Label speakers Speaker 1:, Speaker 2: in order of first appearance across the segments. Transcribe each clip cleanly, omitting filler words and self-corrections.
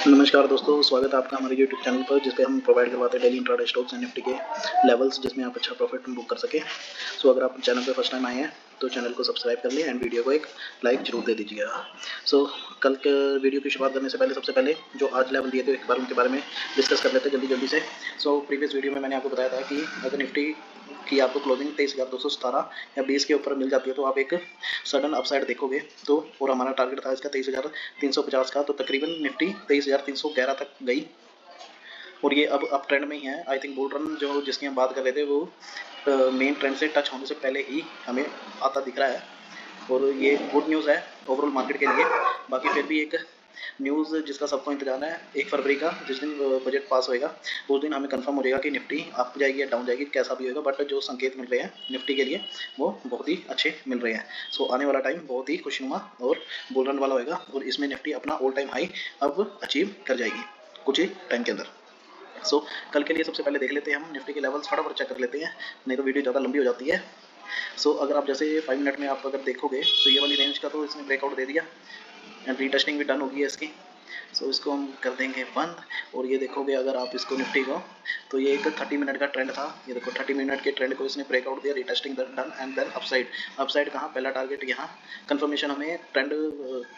Speaker 1: नमस्कार दोस्तों, स्वागत है आपका हमारे YouTube चैनल पर, जिस पे हम प्रोवाइड करवाते हैं daily intraday stocks and Nifty के लेवल्स, जिसमें आप अच्छा प्रॉफिट बुक कर सके। सो अगर आप चैनल पे फर्स्ट टाइम आए हैं तो चैनल को सब्सक्राइब कर लें एंड वीडियो को एक लाइक जरूर दे दीजिएगा। सो कल के वीडियो की शुरुआत करने से पहले सबसे पहले जो आज लेवल दिए थे एक बार उनके बारे में डिस्कस कर लेते हैं जल्दी से। सो प्रीवियस वीडियो में मैंने आपको बताया था कि अगर निफ्टी की आपको क्लोजिंग 23,217 या 20 के ऊपर मिल जाती है तो आप एक सडन अपसाइड देखोगे। तो और हमारा टारगेट था इसका 23,350 का, तो तकरीबन निफ्टी 23,311 तक गई और ये अब अप ट्रेंड में ही है। आई थिंक बुल रन जो जिसकी हम बात कर रहे थे वो मेन ट्रेंड से टच होने से पहले ही हमें आता दिख रहा है और ये गुड न्यूज़ है ओवरऑल मार्केट के लिए। बाकी फिर भी एक न्यूज़ जिसका सबको इंतजार है 1 फरवरी का, जिस दिन बजट पास होएगा उस दिन हमें कंफर्म हो जाएगा कि निफ्टी अप जाएगी या डाउन जाएगी, कैसा भी होएगा। बट जो संकेत मिल रहे हैं निफ्टी के लिए वो बहुत ही अच्छे मिल रहे हैं। सो आने वाला टाइम बहुत ही खुशनुमा और बुल रन वाला होएगा और इसमें निफ्टी अपना ऑल टाइम हाई अब अचीव कर जाएगी कुछ ही टाइम के अंदर। सो कल के लिए सबसे पहले देख लेते हैं हम निफ्टी के लेवल्स, फटाफट चेक कर लेते हैं, नहीं तो वीडियो ज़्यादा लंबी हो जाती है। सो अगर आप जैसे 5 मिनट में आप अगर देखोगे तो ये वाली रेंज का तो इसने ब्रेकआउट दे दिया एंड रीटेस्टिंग भी डन होगी है इसकी। सो इसको हम कर देंगे बंद और ये देखोगे अगर आप इसको निफ्टी को, तो ये एक 30 मिनट का ट्रेंड था। ये देखो 30 मिनट के ट्रेंड को इसने ब्रेकआउट दिया, retesting done and then upside कहाँ, पहला टारगेट यहाँ। कंफर्मेशन हमें ट्रेंड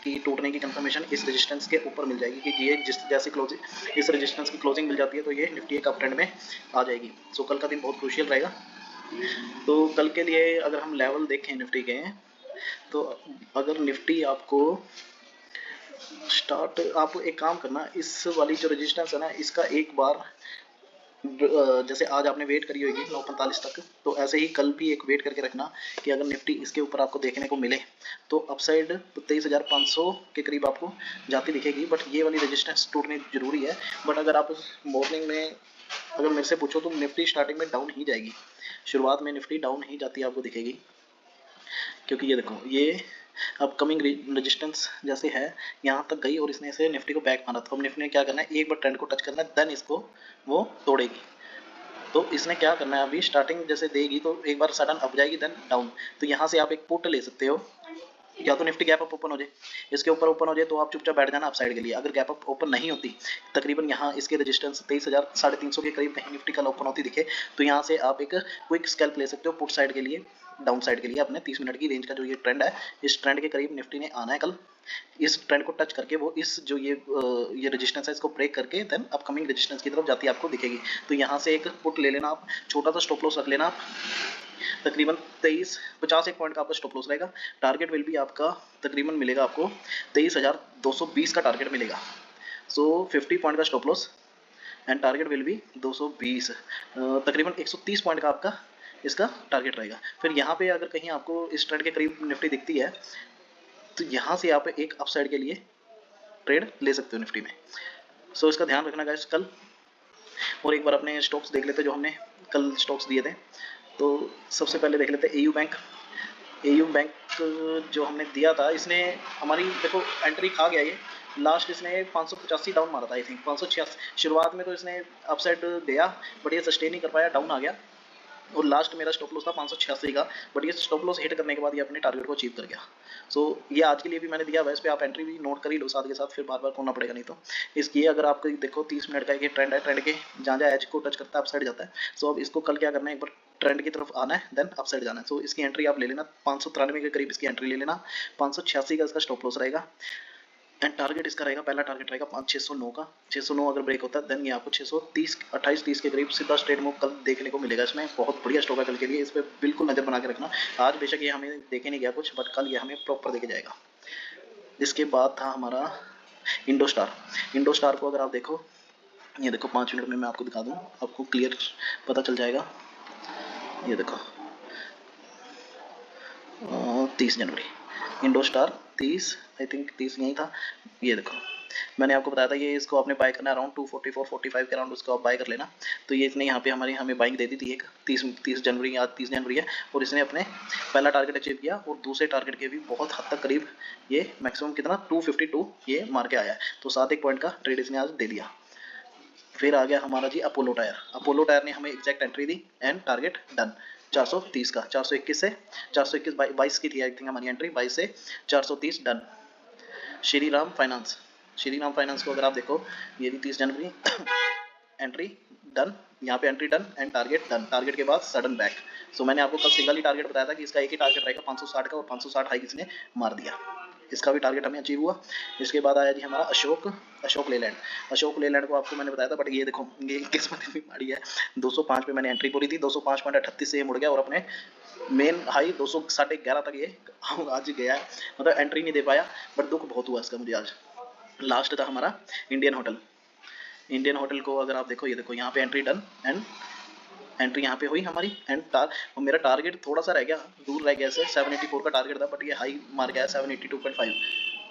Speaker 1: की टूटने की कंफर्मेशन इस रेजिस्टेंस के ऊपर मिल जाएगी कि ये जैसी क्लोजिंग इस रेजिस्टेंस की क्लोजिंग मिल जाती है तो ये निफ्टी एक अप ट्रेंड में आ जाएगी। सो कल का दिन बहुत क्रूशियल रहेगा। तो कल के लिए अगर हम लेवल देखें निफ्टी के, तो अगर निफ्टी आपको स्टार्ट, आप एक काम करना, इस वाली जो रेजिस्टेंस है ना इसका एक बार जैसे आज आपने वेट करी होगी 9:45 तक, तो ऐसे ही कल भी एक वेट करके रखना कि अगर निफ्टी इसके ऊपर आपको देखने को मिले तो अपसाइड 23,500 के करीब आपको जाती दिखेगी। बट ये वाली रेजिस्टेंस टूटनी जरूरी है। बट अगर आप मॉर्निंग में अगर मेरे से पूछो तो निफ्टी स्टार्टिंग में डाउन ही जाएगी, शुरुआत में निफ्टी डाउन ही जाती है आपको दिखेगी, क्योंकि ये देखो ये अपकमिंग रेजिस्टेंस जैसे है यहाँ तक गई और इसने इसे निफ्टी को बैक मारा। तो अब निफ्टी ने क्या करना है, एक बार ट्रेंड को टच करना है देन इसको वो तोड़ेगी। तो इसने क्या करना है, अभी स्टार्टिंग जैसे देगी तो एक बार सडन अप जाएगी देन डाउन। तो यहाँ से आप एक पुट ले सकते हो, या तो निफ्टी गैप अप ओपन हो जाए, इसके ऊपर ओपन हो जाए तो आप चुपचाप बैठ जाना अपसाइड के लिए। अगर गैप अप ओपन नहीं होती, तकरीबन यहाँ इसके रेजिस्टेंस 23,350 के करीब कहीं निफ्टी कल ओपन होती दिखे, तो यहाँ से आप एक क्विक स्कैल्प ले सकते हो पुट साइड के लिए, डाउन साइड के लिए। अपने 30 मिनट की रेंज का जो ये ट्रेंड है, इस ट्रेंड के करीब निफ्टी ने आना है कल। इस ट्रेंड को टच करके वो इस जो ये रेजिस्टेंस है इसको ब्रेक करके देन अपकमिंग रेजिस्टेंस की तरफ जाती है आपको दिखेगी। तो यहाँ से एक पुट ले लेना आप, छोटा सा स्टॉप लॉस रख लेना आप, तकरीबन 23-50 एक पॉइंट का आपका स्टॉप लॉस रहेगा। टारगेट विल भी आपका तकरीबन मिलेगा आपको 23,220 का टारगेट मिलेगा। सो 50 पॉइंट का stop loss and target will भी 220, तकरीबन 130 पॉइंट का आपका इसका टारगेट रहेगा। फिर यहाँ पे अगर कहीं आपको इस ट्रेंड के करीब निफ्टी दिखती है तो यहाँ से आप एक अपसाइड के लिए ट्रेड ले सकते हो निफ्टी में। सो इसका ध्यान रखना गाइस कल। और एक बार अपने स्टॉक्स देख लेते जो हमने कल स्टॉक्स दिए थे। तो सबसे पहले देख लेते एयू बैंक जो हमने दिया था, इसने हमारी देखो एंट्री खा गया। ये लास्ट इसने 585 डाउन मारा था, आई थिंक 586 शुरुआत में, तो इसने अपसाइड दिया बट ये सस्टेन नहीं कर पाया, डाउन आ गया और लास्ट मेरा स्टॉप लॉस था 586 का। बट ये स्टॉप लॉस हिट करने के बाद ये अपने टारगेट को अचीव कर गया। सो ये आज के लिए भी मैंने दिया हुआ है, इस पर आप एंट्री भी नोट कर ही लो साथ के साथ, फिर बार बार खोलना पड़ेगा नहीं तो। इसकी अगर आपको देखो 30 मिनट का ये ट्रेंड है, ट्रेंड के जहाँ जहाँ एज को टच करता है अपसाइड जाता है। सो अब इसको कल क्या करना है, एक बार ट्रेंड की तरफ आना है देन अपसाइड जाना है। सो इसकी एंट्री आप ले लेना 593 के करीब, इसकी एंट्री ले लेना, 586 का इसका स्टॉप लॉस रहेगा एंड टारगेट इसका रहेगा, पहला टारगेट रहेगा 609 का। 609 अगर ब्रेक होता है देन ये आपको 630 28-30 के करीब सीधा स्ट्रेट मूव कल देखने को मिलेगा। इसमें बहुत बढ़िया स्टॉक है कल के लिए, इस पर बिल्कुल नजर बना के रखना। आज बेशक ये हमें देखे नहीं गया कुछ, बट कल ये हमें प्रॉपर देखे जाएगा। इसके बाद था हमारा इंडोस्टार को अगर आप देखो, ये देखो 5 मिनट में मैं आपको दिखा दूँ, आपको क्लियर पता चल जाएगा। ये देखो 30 जनवरी इंडोस्टार 30, आई थिंक 30 यही था। ये देखो मैंने आपको बताया था ये इसको आपने बाय करना अराउंड 244-45 के अराउंड, उसको आप बाय कर लेना। तो ये इसने यहाँ पे हमें बाइंग दे दी थी एक 30 जनवरी, आज 30 जनवरी है और इसने अपने पहला टारगेट अचीव किया और दूसरे टारगेट के भी बहुत हद तक करीब ये मैक्सिमम कितना 252 ये मार के आया है। तो 7 एक पॉइंट का ट्रेड इसने आज दे दिया। फिर आ गया हमारा जी अपोलो टायर ने हमें exact entry the and target done 430 का, 421 से 421 22 की थी आई थिंक हमारी एंट्री, 22 से 430 done. Shri Ram finance Shriram finance को अगर आप देखो, ये भी 30 जनवरी एंट्री डन, यहाँ पे entry done and target done, target के बाद सडन बैक। सो मैंने आपको कल सिंगल ही टारगेट बताया था कि इसका एक ही टारगेट रहेगा 560 का, और 560 हाई इसने मार दिया, इसका भी टारगेट हमें अचीव हुआ। इसके बाद आया जी हमारा अशोक लेलैंड। अशोक लेलैंड को आपको मैंने बताया था, बट ये देखो ये किस्मत भी माड़ी है, 205 पे मैंने एंट्री बोली थी, 205.38 से ये मुड़ गया और अपने मेन हाई 211.5 तक ये आज गया है, मतलब एंट्री नहीं दे पाया, बट दुख बहुत हुआ इसका मुझे आज। लास्ट था हमारा इंडियन होटल को अगर आप देखो, ये देखो यहाँ पे एंट्री डन एंड एंट्री यहाँ पे हुई हमारी एंड और मेरा टारगेट थोड़ा सा रह गया, दूर रह गया, 784 का टारगेट था, बट ये हाई मार गया 782.5,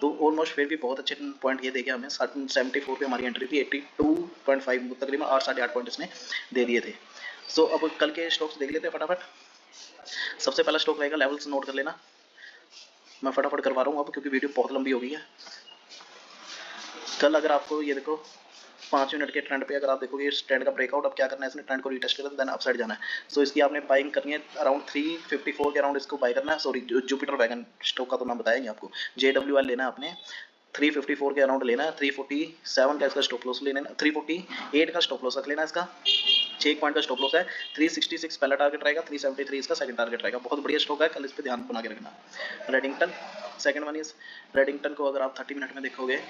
Speaker 1: तो ऑलमोस्ट फिर भी बहुत अच्छे पॉइंट ये दे गया हमें। 74 पे हमारी एंट्री थी, 82.5 तकरीबन 8 साढ़े 8 पॉइंट इसने दे दिए थे। सो अब कल के स्टॉक्स देख लेते हैं फटाफट। सबसे पहला स्टॉक रहेगा, लेवल्स नोट कर लेना, मैं फटाफट करवा रहा हूँ अब क्योंकि वीडियो बहुत लंबी हो गई है। कल अगर आपको ये देखो 5 मिनट के ट्रेंड पे अगर आप देखोगे इस ट्रेंड का ब्रेकआउट, अब क्या करना है, इसने ट्रेंड को रीटेस्ट करना है, देन अपसाइड जाना है। सो इसकी आपने बाइंग करनी है अराउंड 354 के अराउंड इसको बाय करना है। सॉरी, जुपिटर वैगन स्टॉक का तो मैं बताया नहीं आपको, JWL लेना है आपने, 354 के अराउंड लेना है, 347 का इसका स्टॉप लॉस लेना है, 348 का स्टॉप लॉस रख लेना है इसका, 6 पॉइंट का स्टॉप लॉस है, 366 पहला टारगेट रहेगा, 373 इसका सेकंड टारगेट रहेगा। बहुत बढ़िया स्टॉक है, कल इस पे ध्यान बना के रखना। Redington second one is, Redington को अगर आप 30 मिनट में देखोगे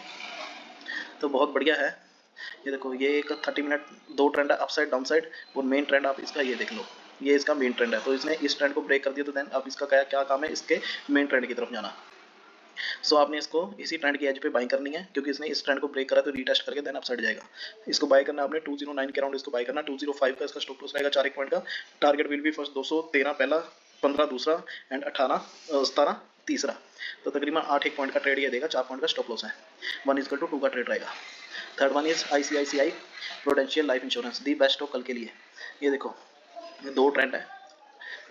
Speaker 1: तो बहुत बढ़िया है। ये देखो ये एक 30 मिनट दो ट्रेंड है, अपसाइड डाउन साइड, और मेन ट्रेंड आप इसका ये देख लो, ये इसका मेन ट्रेंड है, तो इसने इस ट्रेंड को ब्रेक कर दिया, तो देन अब इसका क्या काम है, इसके मेन ट्रेंड की तरफ जाना। सो आपने इसको इसी ट्रेंड की एज पे बाय करनी है, क्योंकि इसने इस ट्रेंड को ब्रेक करा तो रीटेस्ट करके देन अपसाइड जाएगा। इसको बाय करना आपने 209 के अराउंड इसको बाय करना, 205 का इसका स्टॉप लॉस रहेगा 4 पॉइंट का, टारगेट विल बी फर्स्ट 213 पहला, 15 दूसरा एंड 17 तीसरा, तो तकरीबन 8 पॉइंट का ट्रेड ये देगा, 4 पॉइंट का स्टॉप लॉस है, 1:2 का ट्रेड रहेगा। Third one is ICICI prudential life insurance, the best stock कल के लिए। ये देखो ये दो ट्रेंड है,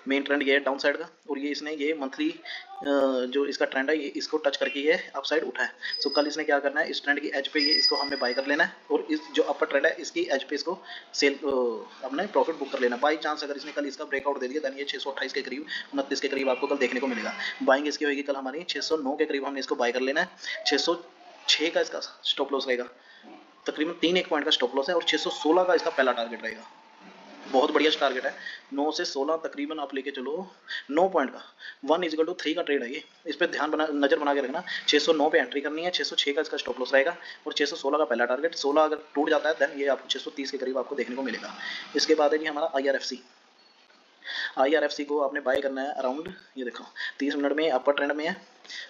Speaker 1: मेन ट्रेंड ये है डाउन साइड का, और ये इसने ये मंथली जो इसका ट्रेंड है ये इसको टच करके ये अपसाइड उठा है। सो कल इसने क्या करना है, इस ट्रेंड की एज पे ये इसको हमने बाय कर लेना है, और इस जो अपर ट्रेंड है इसकी एज पे इसको सेल अपने प्रॉफिट बुक कर लेना। बाई चांस अगर इसने कल इसका ब्रेकआउट दे दिया, देन ये 628 के करीब 29 के करीब आपको कल देखने को मिलेगा। बाइंग इसकी होगी कल हमारी 609 के करीब, हमने इसको बाय कर लेना है, 606 का इसका स्टॉप लॉस रहेगा, तकरीबन 3 पॉइंट का स्टॉप लॉस है, और 616 का इसका पहला टारगेट रहेगा। बहुत बढ़िया टारगेट है, 9 से 16 तकरीबन आप लेके चलो 9 पॉइंट का, 1:3 का ट्रेड है ये, इस पे ध्यान नजर बना के रखना। 609 पे एंट्री करनी है, 606 का इसका स्टॉप लॉस रहेगा, और 616 का पहला टारगेट, 16 अगर टूट जाता है देन ये आपको 630 के करीब आपको देखने को मिलेगा। इसके बाद है जी हमारा IRFC को आपने बाय करना है अराउंड, ये देखो 30 मिनट में अपर ट्रेंड में है,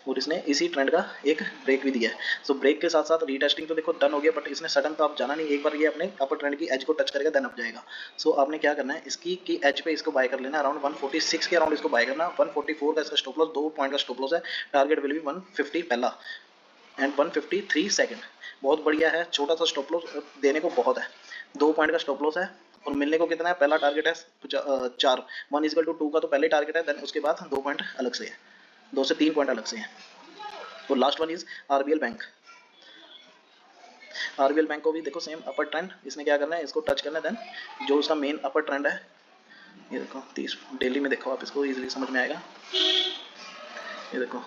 Speaker 1: और इसने इसी ट्रेंड का एक ब्रेक भी दिया है। सो ब्रेक के साथ साथ रीटेस्टिंग तो देखो डन हो गया, बट इसने सडन तो आप जाना नहीं, एक बार ये अपने अपर ट्रेंड की एज को टच करेगा देन अप जाएगा। सो आपने क्या करना है, इसकी की एज पे इसको बाय कर लेना, अराउंड 146 के अराउंड इसको बाय करना, 144 का इसका स्टॉप लॉस, 2 पॉइंट का स्टॉप लॉस है, टारगेट विल बी 150 पहला एंड 153 सेकंड। बहुत बढ़िया है, छोटा सा स्टॉप लॉस देने को बहुत है, 2 पॉइंट का स्टॉप लॉस है, और मिलने को कितना है, पहला टारगेट है 4, 1:2 का तो पहले टारगेट है, देन उसके बाद 2 पॉइंट अलग से है, 2 से 3 पॉइंट अलग से है। तो last one is RBL bank. RBL bank को भी देखो सेम अपर ट्रेंड, इसने क्या करना है, इसको टच करना है, देन जो उसका मेन अपर ट्रेंड है, ये देखो 30 डेली में देखो आप, इसको इजीली समझ में आएगा। ये देखो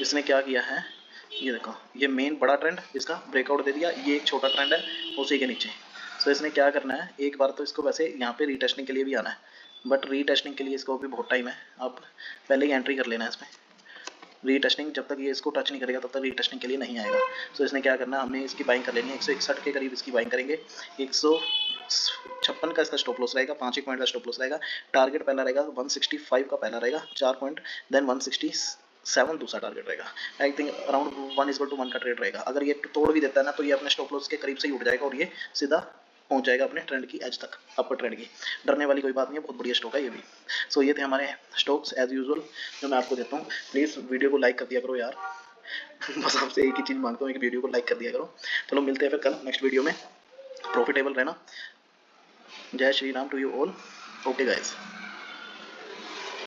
Speaker 1: इसने क्या किया है, ये देखो ये मेन बड़ा ट्रेंड इसका ब्रेकआउट दे दिया, ये एक छोटा ट्रेंड है उसी के नीचे। सो इसने क्या करना है, एक बार तो इसको वैसे यहाँ पे रीटेस्टिंग के लिए भी आना है, बट रीटेस्टिंग के लिए इसको भी बहुत टाइम है, आप पहले ही एंट्री कर लेना है इसमें। रीटेस्टिंग जब तक ये इसको टच नहीं करेगा तब तक रीटेस्टिंग के लिए नहीं आएगा। सो इसने क्या करना है, हमने इसकी बाइंग कर लेनी है, 161 के करीब इसकी बाइंग करेंगे, 156 का इसका स्टॉप लॉस रहेगा, 5 पॉइंट का स्टॉप लॉस रहेगा, टारगेट पहला रहेगा 165 का पहला रहेगा, 4 पॉइंट, देन 167 दूसरा टारगेट रहेगा। आई थिंक अराउंड 1:1 का ट्रेड रहेगा। अगर ये तोड़ भी देता है ना, तो ये अपने स्टॉप लॉस के करीब से ही उठ जाएगा, और ये सीधा पहुंच जाएगा अपने ट्रेंड की एज तक, अपर ट्रेंड की। डरने वाली कोई बात नहीं है, बहुत बढ़िया स्टॉक है ये भी। सो ये थे हमारे स्टॉक्स एज यूजुअल जो मैं आपको देता हूँ। प्लीज़ वीडियो को लाइक कर दिया करो यार, बस आपसे एक ही चीज़ मांगता हूँ कि वीडियो को लाइक कर दिया करो। चलो मिलते हैं फिर कल नेक्स्ट वीडियो में, प्रॉफिटेबल रहना। Jai Shri Ram to you all. Okay guys.